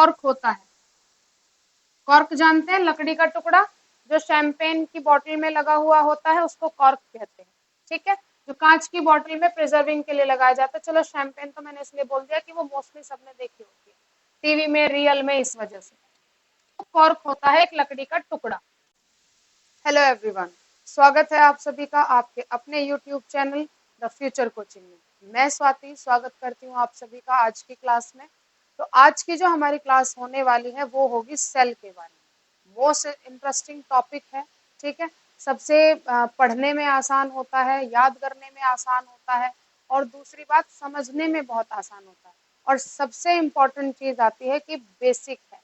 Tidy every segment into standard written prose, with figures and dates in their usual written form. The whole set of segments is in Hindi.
कॉर्क होता है। कॉर्क जानते हैं, लकड़ी का टुकड़ा जो शैंपेन की बोतल में लगा हुआ होता है उसको कॉर्क कहते हैं। ठीक है, जो कांच की बोतल में प्रिजर्विंग के लिए लगाया जाता है। चलो शैंपेन तो मैंने इसलिए बोल दिया कि वो मोस्टली सबने देखी होती है टीवी में, रियल में, इस वजह से। तो कॉर्क होता है एक लकड़ी का टुकड़ा। हेलो एवरीवन, स्वागत है आप सभी का आपके अपने YouTube channel the future coaching में। मैं स्वाति स्वागत करती हूँ आप सभी का आज की क्लास में। तो आज की जो हमारी क्लास होने वाली है वो होगी सेल के बारे में। मोस्ट इंटरेस्टिंग टॉपिक है। ठीक है, सबसे पढ़ने में आसान होता है, याद करने में आसान होता है, और दूसरी बात समझने में बहुत आसान होता है। और सबसे इम्पोर्टेंट चीज आती है कि बेसिक है।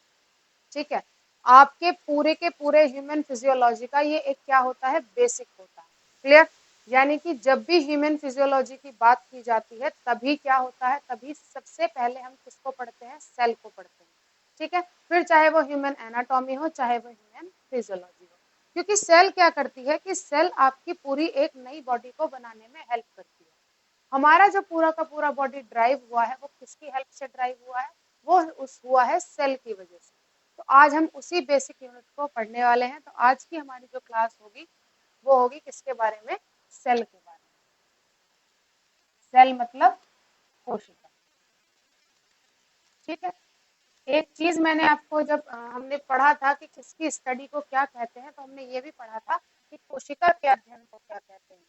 ठीक है, आपके पूरे के पूरे ह्यूमन फिजियोलॉजी का ये एक क्या होता है, बेसिक होता है। क्लियर? यानी कि जब भी ह्यूमन फिजियोलॉजी की बात की जाती है तभी क्या होता है, तभी सबसे पहले हम किसको पढ़ते हैं, सेल को पढ़ते हैं। ठीक है, फिर चाहे वो ह्यूमन एनाटॉमी हो, चाहे वो ह्यूमन फिजियोलॉजी हो, क्योंकि सेल क्या करती है कि सेल आपकी पूरी एक नई बॉडी को बनाने में हेल्प करती है। हमारा जो पूरा का पूरा बॉडी ड्राइव हुआ है वो किसकी हेल्प से ड्राइव हुआ है, वो हुआ है सेल की वजह से। तो आज हम उसी बेसिक यूनिट को पढ़ने वाले हैं। तो आज की हमारी जो क्लास होगी वो होगी किसके बारे में, सेल के बारे में। सेल मतलब कोशिका। ठीक है, एक चीज मैंने आपको जब हमने पढ़ा था कि किसकी स्टडी को क्या कहते हैं, तो हमने ये भी पढ़ा था कि कोशिका के अध्ययन को क्या कहते हैं।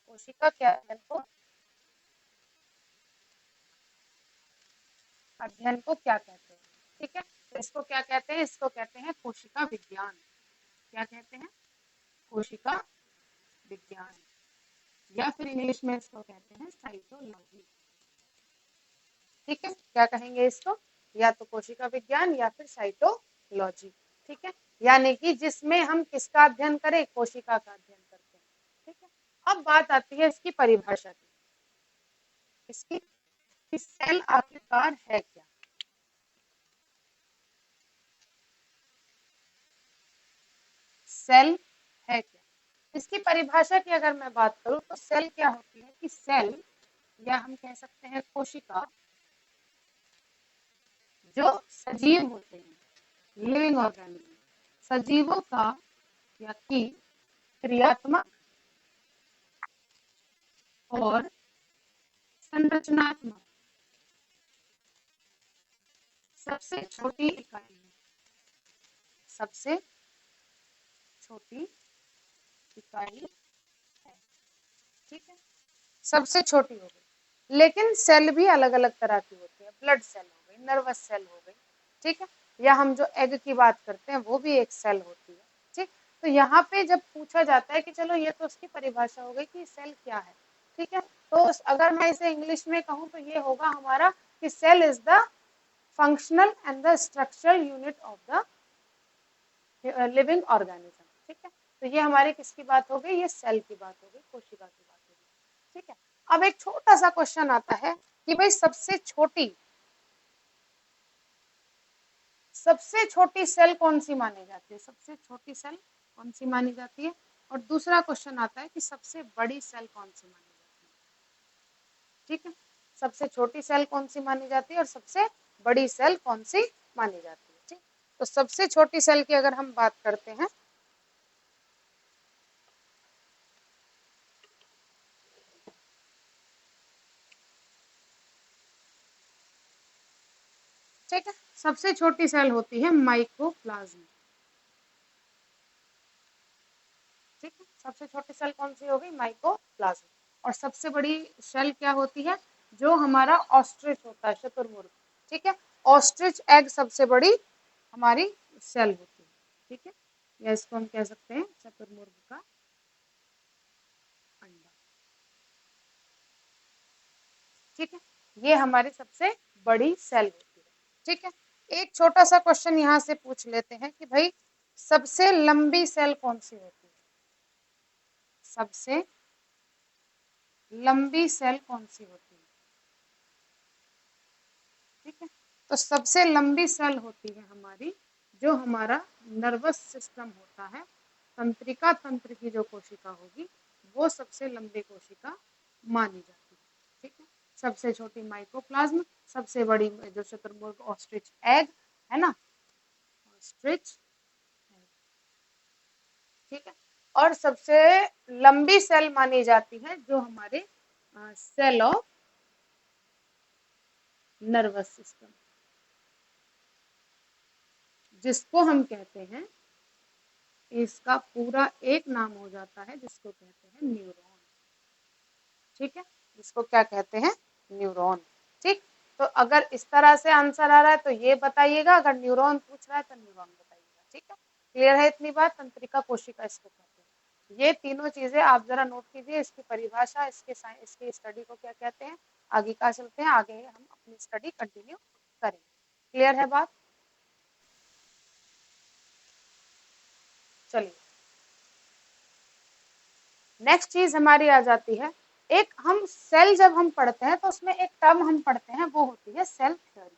कोशिका के अध्ययन को क्या कहते हैं। ठीक है, तो इसको क्या कहते हैं, इसको कहते हैं कोशिका विज्ञान। क्या कहते हैं, कोशिका विज्ञान, या फिर इंग्लिश में इसको कहते हैं साइटोलॉजी। ठीक है, क्या कहेंगे इसको, या तो कोशिका विज्ञान या फिर साइटोलॉजी। ठीक है, यानी कि जिसमें हम किसका अध्ययन करें, कोशिका का अध्ययन करते हैं। ठीक है, अब बात आती है इसकी परिभाषा की। इसकी सेल आखिरकार है क्या। सेल है क्या, इसकी परिभाषा की अगर मैं बात करूं तो सेल क्या होती है कि सेल, या हम कह सकते हैं कोशिका, जो सजीव होते हैं, लिविंग ऑर्गेनिज्म, सजीवों का या कि क्रियात्मक और संरचनात्मक सबसे छोटी इकाई है। सबसे छोटी इकाई है। ठीक है, सबसे छोटी हो गई। लेकिन सेल भी अलग अलग तरह की होती है। ब्लड सेल हो गई, नर्वस सेल हो गई। ठीक है, या हम जो एग की बात करते हैं वो भी एक सेल होती है। ठीक, तो यहाँ पे जब पूछा जाता है कि चलो ये तो उसकी परिभाषा हो गई कि सेल क्या है। ठीक है, तो अगर मैं इसे इंग्लिश में कहूँ तो ये होगा हमारा कि cell is the functional and the structural unit of the living organism. ठीक है, तो ये हमारी किसकी बात हो गई, ये सेल की बात हो गई, कोशिका की बात हो गई। ठीक है, अब एक छोटा सा क्वेश्चन आता है कि भाई सबसे छोटी सेल कौन सी मानी जाती है, सबसे छोटी सेल कौन सी मानी जाती है। और दूसरा क्वेश्चन आता है कि सबसे बड़ी सेल कौन सी मानी जाती है। ठीक है, सबसे छोटी सेल कौन सी मानी जाती है और सबसे बड़ी सेल कौन सी मानी जाती है। ठीक, तो सबसे छोटी सेल की अगर हम बात करते हैं, ठीक है, सबसे छोटी सेल होती है माइकोप्लाज्म। ठीक है, सबसे छोटी सेल कौन सी होगी, माइकोप्लाज्म। और सबसे बड़ी सेल क्या होती है, जो हमारा ऑस्ट्रिच होता है, शुतुरमुर्ग। ठीक है, ऑस्ट्रिच एग सबसे बड़ी हमारी सेल होती है। ठीक है, या इसको हम कह सकते हैं शुतुरमुर्ग का अंडा। ठीक है, ये हमारी सबसे बड़ी सेल होती है। ठीक है, एक छोटा सा क्वेश्चन यहाँ से पूछ लेते हैं कि भाई सबसे लंबी सेल कौन सी होती है, सबसे लंबी सेल कौन सी होती है। ठीक है, तो सबसे लंबी सेल होती है हमारी, जो हमारा नर्वस सिस्टम होता है, तंत्रिका तंत्र की जो कोशिका होगी वो सबसे लंबी कोशिका मानी जाती है। ठीक है, सबसे छोटी माइकोप्लाज्म, सबसे बड़ी जो शुतुरमुर्ग ऑस्ट्रिच एग, है ना, ऑस्ट्रिच, ठीक है। और सबसे लंबी सेल मानी जाती है जो हमारे सेल ऑफ नर्वस सिस्टम, जिसको हम कहते हैं, इसका पूरा एक नाम हो जाता है जिसको कहते हैं न्यूरॉन, ठीक है, जिसको क्या कहते हैं, न्यूरॉन, ठीक। तो अगर इस तरह से आंसर आ रहा है तो ये बताइएगा, अगर न्यूरॉन पूछ रहा है तो न्यूरॉन बताइएगा, ठीक है। क्लियर है इतनी बात, तंत्रिका कोशिका इसको कहते हैं। ये तीनों चीजें आप जरा नोट कीजिए, इसकी परिभाषा, इसकी स्टडी को क्या कहते हैं, आगे का चलते हैं, आगे हम अपनी स्टडी कंटिन्यू करेंगे। क्लियर है बात, चलिए नेक्स्ट चीज हमारी आ जाती है, एक हम सेल जब हम पढ़ते हैं तो उसमें एक टर्म हम पढ़ते हैं, वो होती है सेल थ्योरी,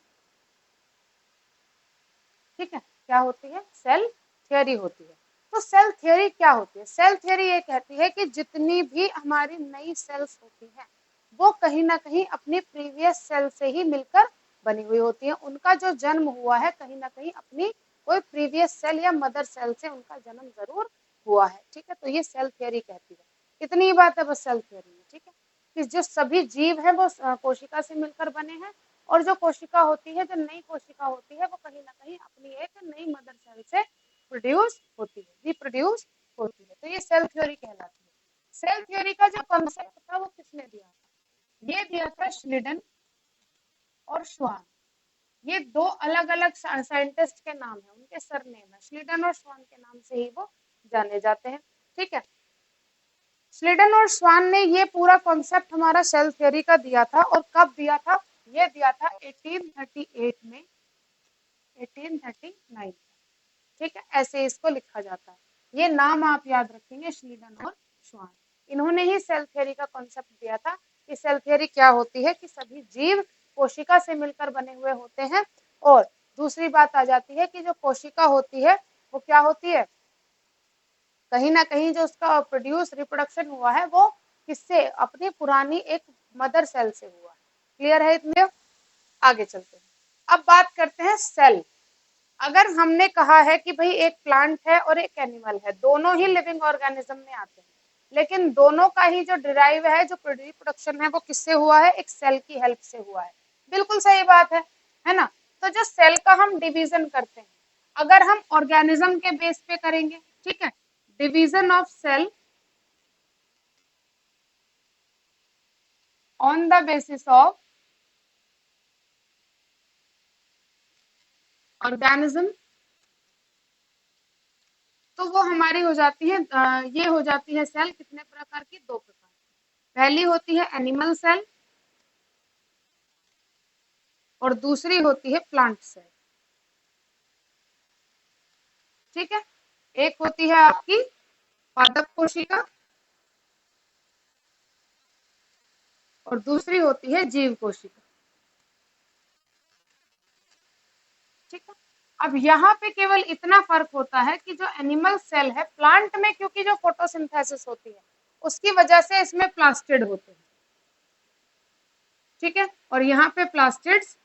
ठीक है, क्या होती है, सेल थ्योरी होती है। तो सेल थ्योरी क्या होती है, सेल थ्योरी ये कहती है कि जितनी भी हमारी नई सेल्स होती हैं वो कहीं ना कहीं अपनी प्रीवियस सेल से ही मिलकर बनी हुई होती है, उनका जो जन्म हुआ है कहीं ना कहीं अपनी कोई प्रीवियस सेल या मदर सेल से उनका जन्म जरूर हुआ है, ठीक है। तो ये सेल थ्योरी कहती है, इतनी ही बात है बस सेल थ्योरी में, ठीक है, कि जो सभी जीव है वो कोशिका से मिलकर बने हैं, और जो कोशिका होती है, जो नई कोशिका होती है, वो कहीं ना कहीं अपनी एक नई मदर सेल से प्रोड्यूस होती है, रिप्रोड्यूस होती है, तो ये सेल थ्योरी कहलाती है। सेल थ्योरी का जो कॉन्सेप्ट था वो किसने दिया था, ये दिया था श्लिडन और श्वान। ये दो अलग अलग साइंटिस्ट के नाम है, उनके सरनेम है, श्लिडन और श्वान के नाम से ही वो जाने जाते हैं, ठीक है। स्लीडन और स्वान ने ये पूरा कॉन्सेप्ट हमारा सेल थ्योरी का दिया था, और कब दिया था, ये दिया था 1838 में, 1839, ठीक है, ऐसे इसको लिखा जाता है। ये नाम आप याद रखेंगे, स्लीडन और स्वान, इन्होंने ही सेल थ्योरी का कॉन्सेप्ट दिया था कि सेल थ्योरी क्या होती है, कि सभी जीव कोशिका से मिलकर बने हुए होते हैं। और दूसरी बात आ जाती है कि जो कोशिका होती है वो क्या होती है, कहीं ना कहीं जो उसका प्रोड्यूस रिप्रोडक्शन हुआ है वो किससे, अपनी पुरानी एक मदर सेल से हुआ है। क्लियर है इतने, आगे चलते हैं। अब बात करते हैं सेल। अगर हमने कहा है कि भाई एक प्लांट है और एक एनिमल है, दोनों ही लिविंग ऑर्गेनिज्म में आते हैं, लेकिन दोनों का ही जो डिराइव है, जो रिप्रोडक्शन है, वो किससे हुआ है, एक सेल की हेल्प से हुआ है। बिल्कुल सही बात है ना। तो जो सेल का हम डिवीजन करते हैं, अगर हम ऑर्गेनिज्म के बेस पे करेंगे, ठीक है, division of cell on the basis of organism, तो वो हमारी हो जाती है, ये हो जाती है सेल कितने प्रकार की, दो प्रकार की। पहली होती है एनिमल सेल और दूसरी होती है प्लांट सेल, ठीक है। एक होती है आपकी पादप कोशिका और दूसरी होती है जीव कोशिका, ठीक है। अब यहाँ पे केवल इतना फर्क होता है कि जो एनिमल सेल है, प्लांट में क्योंकि जो फोटोसिंथेसिस होती है उसकी वजह से इसमें प्लास्टिड होते हैं, ठीक है, और यहाँ पे प्लास्टिड्स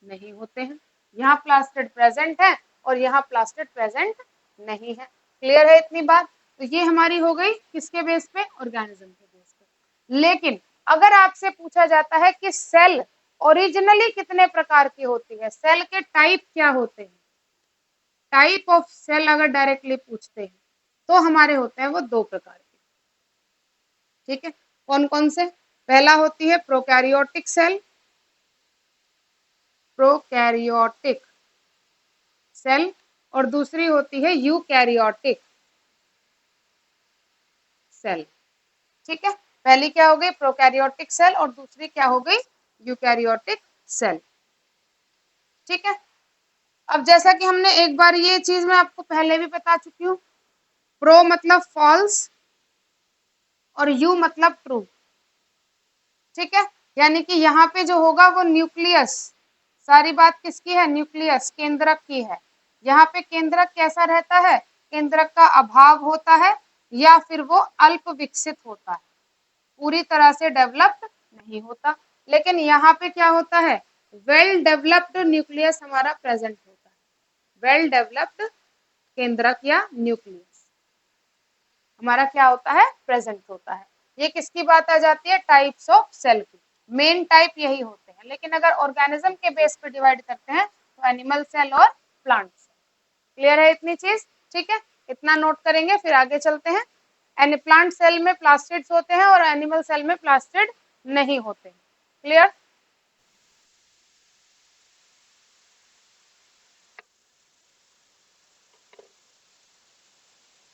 नहीं होते हैं, यहाँ प्लास्टिड प्रेजेंट है और यहाँ प्लास्टिड प्रेजेंट नहीं है। क्लियर है इतनी बात, तो ये हमारी हो गई किसके बेस पे, ऑर्गेनिज्म के बेस पे। लेकिन अगर आपसे पूछा जाता है कि सेल ओरिजिनली कितने प्रकार की होती है, सेल के टाइप क्या होते हैं, टाइप ऑफ सेल अगर डायरेक्टली पूछते हैं तो हमारे होते हैं वो दो प्रकार के, ठीक है। कौन कौन से, पहला होती है प्रोकैरियोटिक सेल, प्रोकैरियोटिक सेल, और दूसरी होती है यूकैरियोटिक सेल, ठीक है। पहली क्या हो गई, प्रोकैरियोटिक सेल, और दूसरी क्या हो गई, यूकैरियोटिक सेल, ठीक है। अब जैसा कि हमने एक बार ये चीज मैं आपको पहले भी बता चुकी हूँ, प्रो मतलब फॉल्स और यू मतलब ट्रू, ठीक है। यानी कि यहाँ पे जो होगा वो न्यूक्लियस, सारी बात किसकी है, न्यूक्लियस केंद्रक की है। यहाँ पे केंद्रक कैसा रहता है, केंद्रक का अभाव होता है या फिर वो अल्प विकसित होता है, पूरी तरह से डेवलप्ड नहीं होता। लेकिन यहाँ पे क्या होता है, वेल डेवलप्ड न्यूक्लियस हमारा प्रेजेंट होता है, वेल डेवलप्ड केंद्रक या न्यूक्लियस हमारा क्या होता है, प्रेजेंट होता है। ये किसकी बात आ जाती है, टाइप्स ऑफ सेल की। मेन टाइप यही होते हैं, लेकिन अगर ऑर्गेनिज्म के बेस पे डिवाइड करते हैं तो एनिमल सेल और प्लांट सेल। क्लियर है इतनी चीज, ठीक है, इतना नोट करेंगे फिर आगे चलते हैं। एनी प्लांट सेल में प्लास्टिड्स होते हैं और एनिमल सेल में प्लास्टिड नहीं होते। क्लियर।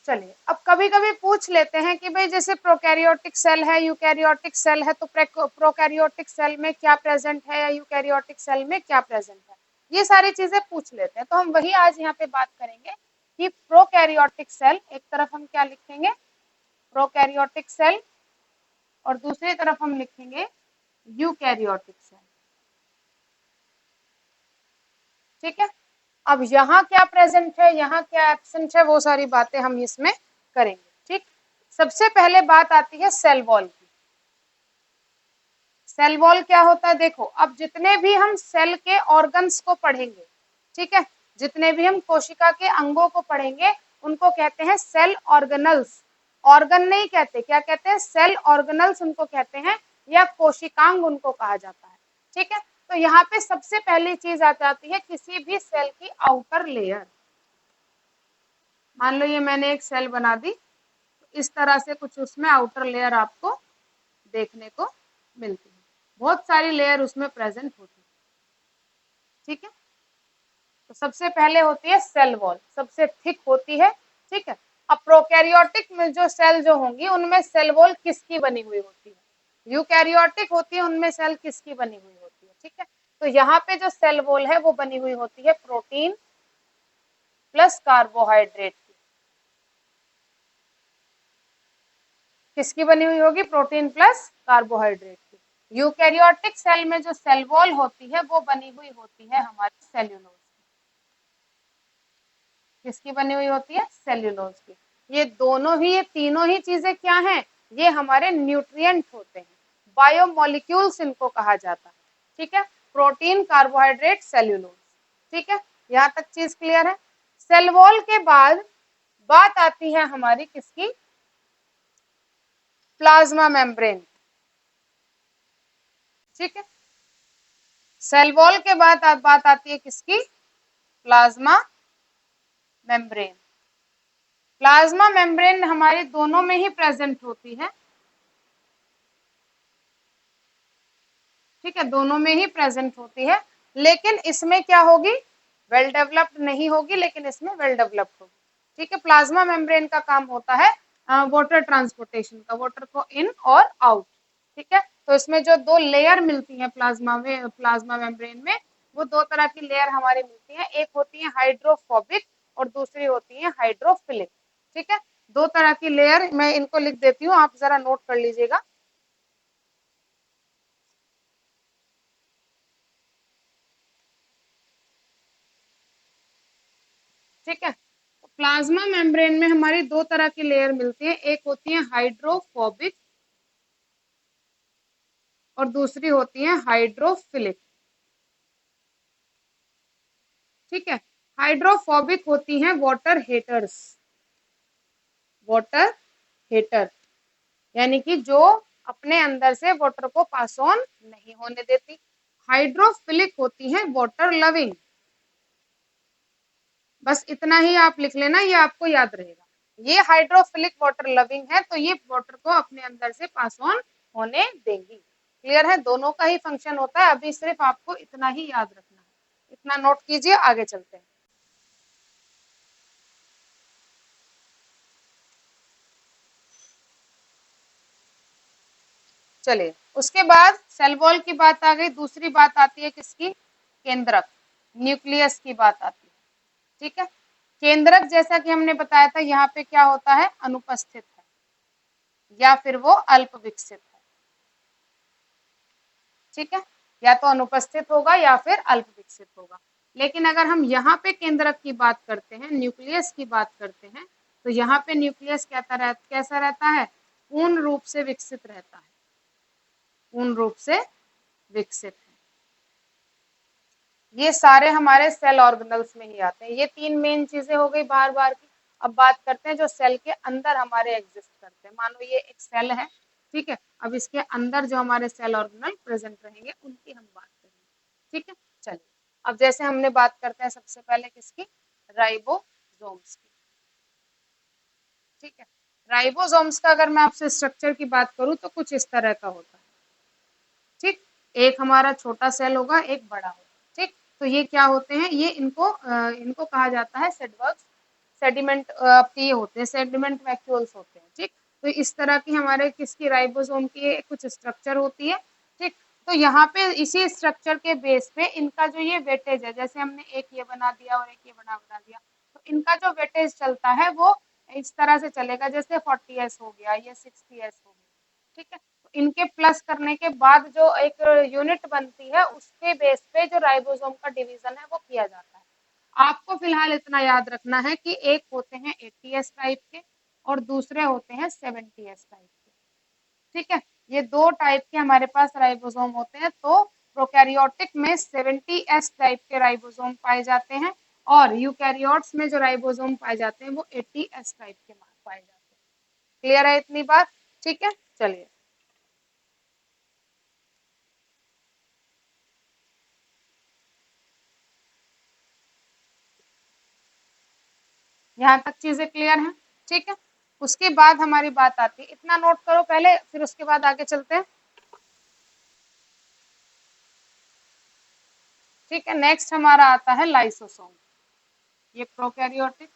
चलिए अब कभी कभी पूछ लेते हैं कि भाई जैसे प्रोकैरियोटिक सेल है, यूकैरियोटिक सेल है, तो प्रोकैरियोटिक सेल में क्या प्रेजेंट है या यूकैरियोटिक सेल में क्या प्रेजेंट है, ये सारी चीजें पूछ लेते हैं। तो हम वही आज यहाँ पे बात करेंगे कि प्रोकैरियोटिक सेल, एक तरफ हम क्या लिखेंगे, प्रोकैरियोटिक सेल, और दूसरी तरफ हम लिखेंगे यूकैरियोटिक सेल। ठीक है, अब यहाँ क्या प्रेजेंट है, यहाँ क्या एब्सेंट है, वो सारी बातें हम इसमें करेंगे। ठीक, सबसे पहले बात आती है सेल वॉल की। सेल वॉल क्या होता है, देखो अब जितने भी हम सेल के ऑर्गन्स को पढ़ेंगे, ठीक है, जितने भी हम कोशिका के अंगों को पढ़ेंगे उनको कहते हैं सेल ऑर्गेनल्स। ऑर्गन नहीं कहते, क्या कहते हैं, सेल ऑर्गेनल्स उनको कहते हैं, या कोशिकांग उनको कहा जाता है। ठीक है, तो यहाँ पे सबसे पहली चीज आ जाती है किसी भी सेल की आउटर लेयर। मान लो ये मैंने एक सेल बना दी, तो इस तरह से कुछ उसमें आउटर लेयर आपको देखने को मिलती है, बहुत सारी लेयर उसमें प्रेजेंट होती है। ठीक है, तो सबसे पहले होती है सेल वॉल, सबसे थिक होती है। ठीक है, अब प्रोकैरियोटिक में जो सेल जो होंगी उनमें सेल वॉल किसकी बनी हुई होती है, यूकैरियोटिक होती है, उनमें सेल किसकी बनी हुई होती है। ठीक है, तो यहाँ पे जो सेल वॉल है वो बनी हुई होती है प्रोटीन प्लस कार्बोहाइड्रेट की। किसकी बनी हुई होगी, प्रोटीन प्लस कार्बोहाइड्रेट की। यूकैरियोटिक सेल में जो सेल वॉल होती है वो बनी हुई होती है हमारी सेल्यूलोज की। किसकी बनी हुई होती है, सेल्यूलोज की। ये दोनों ही, ये तीनों ही चीजें क्या हैं, ये हमारे न्यूट्रिएंट होते हैं, बायोमोलिक्यूल्स इनको कहा जाता है। ठीक है, प्रोटीन, कार्बोहाइड्रेट, सेल्यूलोज। ठीक है, यहाँ तक चीज क्लियर है। सेल वॉल के बाद बात आती है हमारी किसकी, प्लाज्मा मेम्ब्रेन। ठीक है, सेल वॉल के बाद बात आती है किसकी, प्लाज्मा मेम्ब्रेन। प्लाज्मा मेम्ब्रेन हमारे दोनों में ही प्रेजेंट होती है। ठीक है, दोनों में ही प्रेजेंट होती है, लेकिन इसमें क्या होगी, वेल डेवलप्ड नहीं होगी, लेकिन इसमें वेल डेवलप्ड होगी। ठीक है, प्लाज्मा मेम्ब्रेन का काम होता है वाटर ट्रांसपोर्टेशन का, वाटर को इन और आउट। ठीक है, तो इसमें जो दो लेयर मिलती है प्लाज्मा में, प्लाज्मा मेम्ब्रेन में, वो दो तरह की लेयर हमारी मिलती है, एक होती है हाइड्रोफोबिक और दूसरी होती है हाइड्रोफिलिक। ठीक है, दो तरह की लेयर, मैं इनको लिख देती हूँ, आप जरा नोट कर लीजिएगा। ठीक है, प्लाज्मा मेम्ब्रेन में हमारी दो तरह की लेयर मिलती है, एक होती है हाइड्रोफोबिक और दूसरी होती है हाइड्रोफिलिक। ठीक है, हाइड्रोफोबिक होती हैं वाटर हेटर्स, वाटर हेटर, यानी कि जो अपने अंदर से वाटर को पास ऑन नहीं होने देती। हाइड्रोफिलिक होती है वाटर लविंग। बस इतना ही आप लिख लेना, ये आपको याद रहेगा। ये हाइड्रोफिलिक वाटर लविंग है, तो ये वाटर को अपने अंदर से पास ऑन होने देंगी। क्लियर है, दोनों का ही फंक्शन होता है, अभी सिर्फ आपको इतना ही याद रखना है, इतना नोट कीजिए, आगे चलते हैं। चलिए, उसके बाद सेल वॉल की बात आ गई, दूसरी बात आती है किसकी, केंद्रक, न्यूक्लियस की बात आती है। ठीक है, केंद्रक जैसा कि हमने बताया था यहाँ पे क्या होता है, अनुपस्थित है या फिर वो अल्प विकसित है। ठीक है, या तो अनुपस्थित होगा या फिर अल्प विकसित होगा। लेकिन अगर हम यहाँ पे केंद्रक की बात करते हैं, न्यूक्लियस की बात करते हैं, तो यहाँ पे न्यूक्लियस कैसा रहता है, पूर्ण रूप से विकसित रहता है, पूर्ण रूप से विकसित है। ये सारे हमारे सेल ऑर्गेनल्स में ही आते हैं। ये तीन मेन चीजें हो गई बार बार की। अब बात करते हैं जो सेल के अंदर हमारे एग्जिस्ट करते हैं। मान लो ये एक सेल है, ठीक है। अब इसके अंदर जो हमारे सेल ऑर्गेनल प्रेजेंट रहेंगे उनकी हम बात करेंगे, ठीक है। चलिए, अब जैसे हमने बात करते हैं सबसे पहले किसकी, राइबोसोम्स की, ठीक है। राइबोसोम्स का अगर मैं आपसे स्ट्रक्चर की बात करूं तो कुछ इस तरह का होता है, ठीक। एक हमारा छोटा सेल होगा, एक बड़ा होगा, ठीक। तो ये क्या होते हैं, ये इनको कहा जाता है सेडवर्क्स, सेडिमेंट आपके ये होते हैं, सेडिमेंट वैक्यूल्स होते हैं, ठीक। तो इस तरह की हमारे किसकी, राइबोसोम की कुछ स्ट्रक्चर होती है, ठीक। तो यहाँ पे इसी स्ट्रक्चर के बेस पे इनका जो ये वेटेज है, जैसे हमने एक ये बना दिया और एक ये बना दिया, तो इनका जो वेटेज चलता है वो इस तरह से चलेगा, जैसे 40s हो गया, ये 60s हो गया, ठीक है। इनके प्लस करने के बाद जो एक यूनिट बनती है, उसके बेस पे जो राइबोसोम का डिवीजन है वो किया जाता है। आपको फिलहाल इतना याद रखना है कि एक होते हैं 80s टाइप के और दूसरे होते हैं 70s टाइप के, ठीक है। ये दो टाइप के हमारे पास राइबोसोम होते हैं। तो प्रोकैरियोटिक में 70s टाइप के राइबोसोम पाए जाते हैं और यूकैरियोट्स में जो राइबोसोम पाए जाते हैं वो 80s टाइप के पाए जाते हैं। क्लियर है इतनी बात, ठीक है। चलिए, यहाँ तक चीजें क्लियर हैं, ठीक है। उसके बाद हमारी बात आती है, इतना नोट करो पहले, फिर उसके बाद आगे चलते हैं, ठीक है। नेक्स्ट हमारा आता है लाइसोसोम, ये प्रोकैरियोटिक,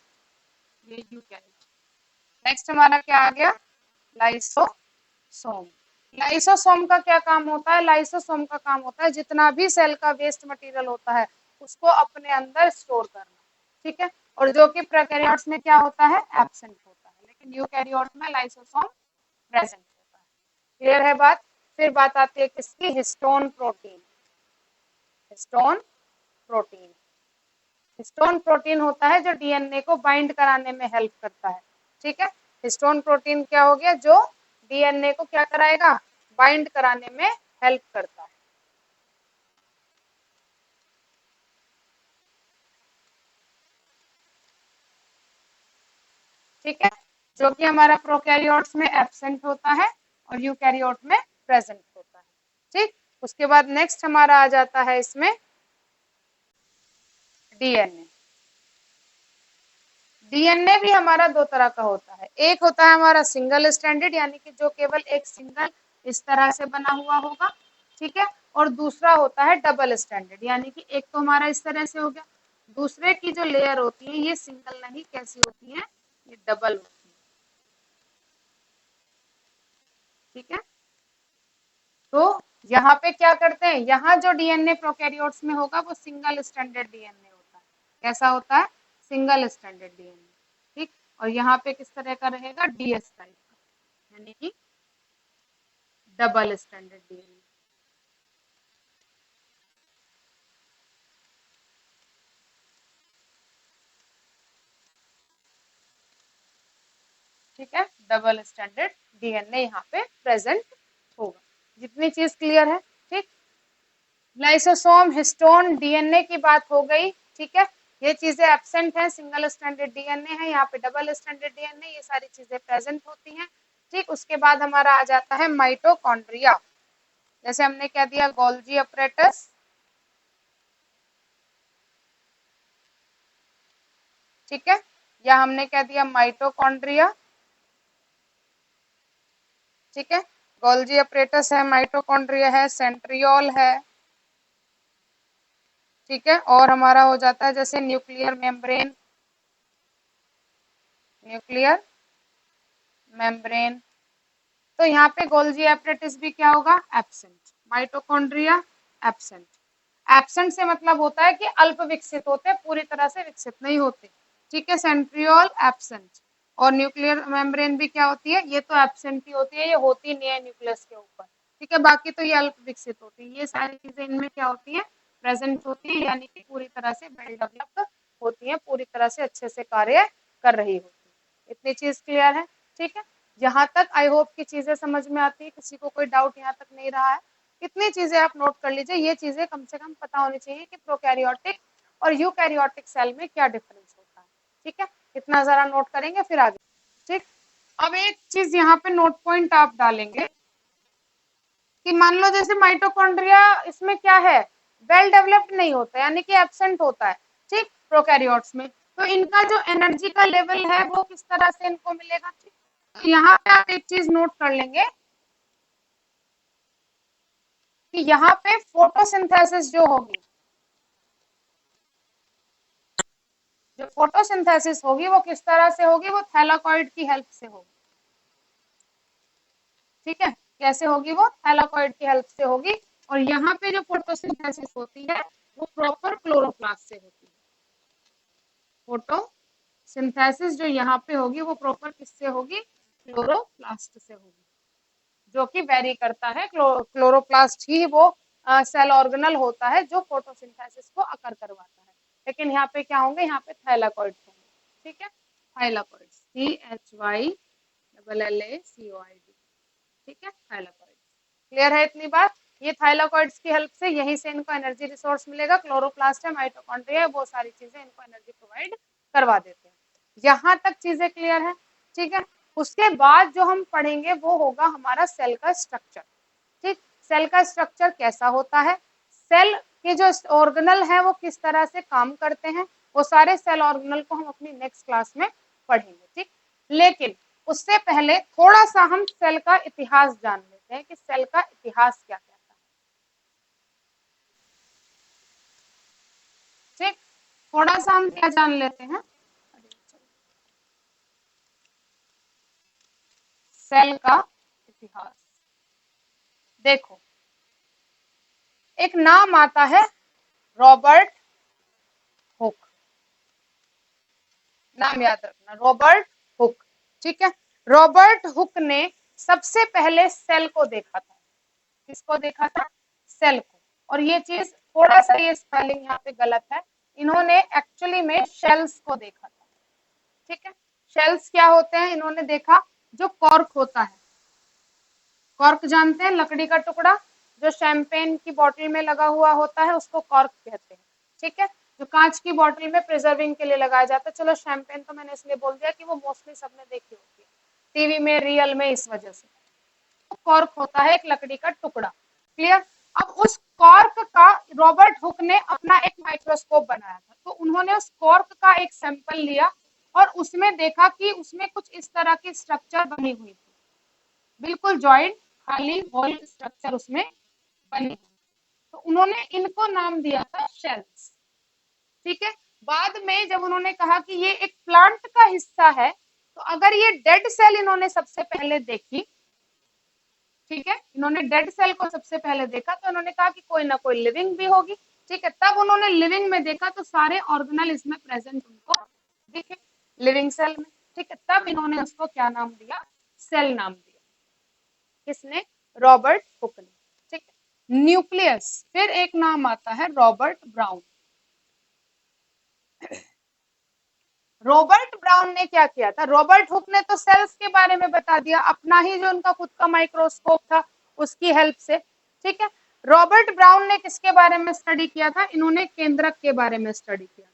ये यूकैरियोटिक। नेक्स्ट हमारा क्या आ गया, लाइसोसोम। लाइसोसोम का क्या काम होता है, लाइसोसोम का काम होता है जितना भी सेल का वेस्ट मटेरियल होता है उसको अपने अंदर स्टोर करना, ठीक है। और जो कि प्रोकैरियोट्स में क्या होता है, एब्सेंट होता है, लेकिन यूकैरियोट्स में लाइसोसोम प्रेजेंट होता है। क्लियर है बात। फिर बात आती है किसकी, histone protein. Histone protein, histone protein होता है जो डीएनए को बाइंड कराने में हेल्प करता है, ठीक है। हिस्टोन प्रोटीन क्या हो गया, जो डीएनए को क्या कराएगा, बाइंड कराने में हेल्प करता है, ठीक है। जो कि हमारा प्रोकैरियोट्स में एब्सेंट होता है और यूकैरियोट में प्रेजेंट होता है, ठीक। उसके बाद नेक्स्ट हमारा आ जाता है इसमें डीएनए। डीएनए भी हमारा दो तरह का होता है, एक होता है हमारा सिंगल स्टैंडर्ड, यानी कि जो केवल एक सिंगल इस तरह से बना हुआ होगा, ठीक है। और दूसरा होता है डबल स्टैंडर्ड, यानी कि एक तो हमारा इस तरह से हो गया, दूसरे की जो लेयर होती है ये सिंगल नहीं, कैसी होती है, ये डबल होती है, ठीक है। तो यहाँ पे क्या करते हैं, यहाँ जो डीएनए प्रोकैरियोट्स में होगा वो सिंगल स्टैंडर्ड डीएनए होता है, कैसा होता है, सिंगल स्टैंडर्ड डीएनए, ठीक। और यहाँ पे किस तरह का रहेगा, डीएस टाइप का, यानी कि डबल स्टैंडर्ड डीएनए, ठीक है। डबल स्टैंडर्ड डीएनए यहाँ पे प्रेजेंट होगा। जितनी चीज क्लियर है, ठीक। लाइसोसोम, हिस्टोन, डीएनए की बात हो गई, ठीक है। ये चीजें एब्सेंट है, सिंगल स्टैंडर्ड डीएनए है, यहाँ पे डबल स्टैंडर्ड डीएनए, ये सारी चीजें प्रेजेंट होती हैं, ठीक। उसके बाद हमारा आ जाता है माइटोकॉन्ड्रिया। जैसे हमने क्या दिया, गोल्जी अपरेटस, ठीक है। या हमने क्या दिया, माइटोकॉन्ड्रिया, ठीक है। गोल्जी अपरेटस है, माइटोकॉन्ड्रिया है, सेंट्रियोल है, ठीक है। और हमारा हो जाता है जैसे न्यूक्लियर मेम्ब्रेन, न्यूक्लियर मेम्ब्रेन। तो यहाँ पे गोल्जी एपरेटिस भी क्या होगा, एब्सेंट, माइटोकॉन्ड्रिया एब्सेंट। एब्सेंट से मतलब होता है कि अल्प विकसित होते, पूरी तरह से विकसित नहीं होते, ठीक है। सेंट्रियोल एब्सेंट, और न्यूक्लियर मेम्ब्रेन भी क्या होती है, ये तो एब्सेंट ही होती है, ये होती नहीं है न्यूक्लियस के ऊपर, ठीक है। बाकी तो ये अल्प विकसित होती है, ये सारी चीजें इनमें क्या होती है, प्रेजेंट होती है, यानी कि पूरी तरह से वेल डेवलप्ड होती है, पूरी तरह से अच्छे से कार्य कर रही होती है। इतनी चीज क्लियर है, ठीक है। यहाँ तक आई होप की चीजें समझ में आती है, किसी को कोई डाउट यहाँ तक नहीं रहा है। कितनी चीजें आप नोट कर लीजिए, ये चीजें कम से कम पता होनी चाहिए कि प्रोकैरियोटिक और यूकैरियोटिक सेल में क्या डिफरेंस होता है। ठीक है, इतना जरा नोट करेंगे फिर आगे। ठीक, अब एक चीज यहाँ पे नोट पॉइंट आप डालेंगे कि मान लो जैसे माइटोकॉन्ड्रिया इसमें क्या है, वेल डेवलप्ड नहीं होता, यानी कि एब्सेंट होता है। ठीक, प्रोकैरियोट्स में तो इनका जो एनर्जी का लेवल है वो किस तरह से इनको मिलेगा। ठीक, तो यहाँ पे आप एक चीज नोट कर लेंगे कि यहाँ पे फोटोसिंथेसिस जो होगी, जो फोटोसिंथेसिस होगी वो किस तरह से होगी, वो थैलाकॉइड की हेल्प से होगी। ठीक है, कैसे होगी, वो थैलाकॉइड की हेल्प से होगी। और यहाँ पे जो फोटोसिंथेसिस होती है वो प्रॉपर क्लोरोप्लास्ट से होती है। फोटोसिंथेसिस जो यहाँ पे होगी वो प्रॉपर किससे होगी, क्लोरोप्लास्ट से होगी, जो कि वेरी करता है। क्लोरोप्लास्ट ही वो सेल ऑर्गेनल होता है जो फोटोसिंथेसिस को अकर करवाता है। लेकिन यहाँ पे क्या होंगे, यहाँ पे थाइलाकॉइड्स होंगे। ठीक है, थाइलाकॉइड्स, THYLLACOID। ठीक है, थाइलाकॉइड्स। क्लियर है इतनी बात। ये थाइलाकॉइड्स की हेल्प से यहीं से इनको एनर्जी रिसोर्स मिलेगा। क्लोरोप्लास्ट है, माइटोकॉन्ड्रिया है, वो सारी चीजें इनको एनर्जी प्रोवाइड करवा देते हैं। यहाँ तक चीजें क्लियर है। ठीक है, उसके बाद जो हम पढ़ेंगे वो होगा हमारा सेल का स्ट्रक्चर। ठीक, सेल का स्ट्रक्चर कैसा होता है, सेल के जो ऑर्गेनल है वो किस तरह से काम करते हैं, वो सारे सेल ऑर्गेनल को हम अपनी नेक्स्ट क्लास में पढ़ेंगे। ठीक, लेकिन उससे पहले थोड़ा सा हम सेल का इतिहास जान लेते हैं कि सेल का इतिहास क्या कहता है। ठीक, थोड़ा सा हम क्या जान लेते हैं, सेल का इतिहास। देखो, एक नाम आता है रॉबर्ट हुक, नाम याद रखना, रॉबर्ट हुक। ठीक है, रॉबर्ट हुक ने सबसे पहले सेल को देखा था। किसको देखा था, सेल को। और ये चीज थोड़ा सा ये स्पेलिंग यहाँ पे गलत है, इन्होंने एक्चुअली में शेल्स को देखा था। ठीक है, शेल्स क्या होते हैं, इन्होंने देखा जो कॉर्क होता है, कॉर्क जानते हैं, लकड़ी का टुकड़ा जो शैंपेन की बोतल में लगा हुआ होता है उसको कॉर्क कहते हैं। ठीक है, जो कांच की बोतल में प्रिजर्विंग के लिए लगाया जाता है। चलो शैंपेन तो मैंने इसलिए बोल दिया कि वो मोस्टली सबने देखी होती है टीवी में, रियल में, इस वजह से। तो कॉर्क होता है एक लकड़ी का टुकड़ा। क्लियर। अब उस कॉर्क का रॉबर्ट हुक ने अपना एक माइक्रोस्कोप बनाया था, तो उन्होंने उस कॉर्क का एक सैंपल लिया और उसमें देखा कि उसमें कुछ इस तरह की स्ट्रक्चर बनी हुई थी, बिल्कुल जॉइंट, खाली होल स्ट्रक्चर उसमें बनी। तो उन्होंने इनको नाम दिया था शेल्स। ठीक है, बाद में जब उन्होंने कहा कि ये एक प्लांट का हिस्सा है, तो अगर ये डेड सेल इन्होंने सबसे पहले देखी, ठीक है, इन्होंने डेड सेल को सबसे पहले देखा, तो इन्होंने कहा कि कोई ना कोई लिविंग भी होगी। ठीक है, तब उन्होंने लिविंग में देखा तो सारे ऑर्गेनल इसमें प्रेजेंट उनको दिखे लिविंग सेल में। ठीक है, तब इन्होंने उसको क्या नाम दिया, सेल नाम दिया। किसने, रॉबर्ट हुक ने। ठीक है, न्यूक्लियस, फिर एक नाम आता है रॉबर्ट ब्राउन। रॉबर्ट ब्राउन ने क्या किया था, रॉबर्ट हुक ने तो सेल्स के बारे में बता दिया, अपना ही जो उनका खुद का माइक्रोस्कोप था उसकी हेल्प से। ठीक है, रॉबर्ट ब्राउन ने किसके बारे में स्टडी किया था, इन्होंने केंद्रक के बारे में स्टडी किया,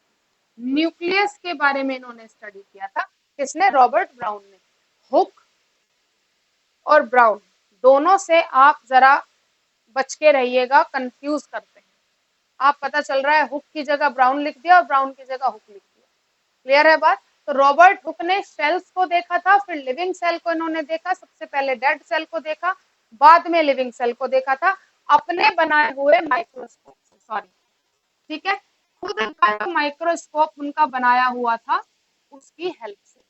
न्यूक्लियस के बारे में इन्होंने स्टडी किया था। किसने, रॉबर्ट ब्राउन ने। हुक और ब्राउन दोनों से आप जरा बच के रहिएगा, कंफ्यूज करते हैं। आप पता चल रहा है हुक की जगह ब्राउन लिख दिया और ब्राउन की जगह हुक लिख दिया। क्लियर है बात। तो रॉबर्ट हुक ने सेल्स को देखा था, फिर लिविंग सेल को इन्होंने देखा, सबसे पहले डेड सेल को देखा, बाद में लिविंग सेल को देखा था अपने बनाए हुए माइक्रोस्कोप से। सॉरी, ठीक है, खुद का माइक्रोस्कोप उनका बनाया हुआ था उसकी हेल्प से।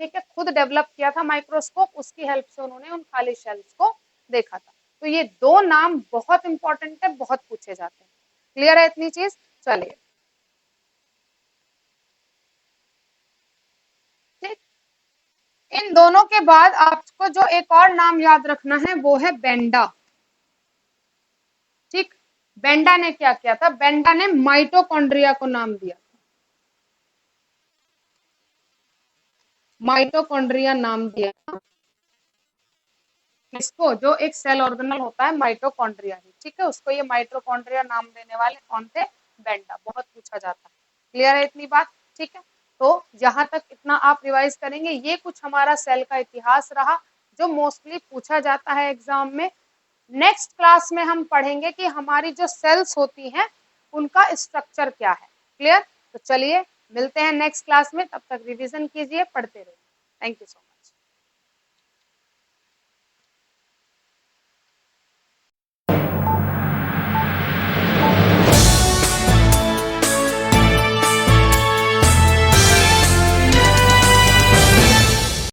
ठीक है, खुद डेवलप किया था माइक्रोस्कोप, उसकी हेल्प से उन्होंने उन खाली शेल्स को देखा था। तो ये दो नाम बहुत इंपॉर्टेंट है, बहुत पूछे जाते हैं। क्लियर है इतनी चीज। चलिए, ठीक, इन दोनों के बाद आपको जो एक और नाम याद रखना है वो है बेंडा। ठीक, बेंडा ने क्या किया था, बेंडा ने माइटोकॉन्ड्रिया को नाम दिया, माइटोकॉन्ड्रिया नाम दिया। इसको जो एक सेल ऑर्गेनल होता है माइटोकॉन्ड्रिया ही, ठीक है, उसको ये माइटोकॉन्ड्रिया नाम देने वाले कौन थे? बेंडा। बहुत पूछा जाता है। क्लियर है इतनी बात? ठीक है, तो जहां तक इतना आप रिवाइज करेंगे, ये कुछ हमारा सेल का इतिहास रहा जो मोस्टली पूछा जाता है एग्जाम में। नेक्स्ट क्लास में हम पढ़ेंगे कि हमारी जो सेल्स होती हैं उनका स्ट्रक्चर क्या है। क्लियर? तो चलिए मिलते हैं नेक्स्ट क्लास में, तब तक रिवीजन कीजिए, पढ़ते रहिए। Thank you so much.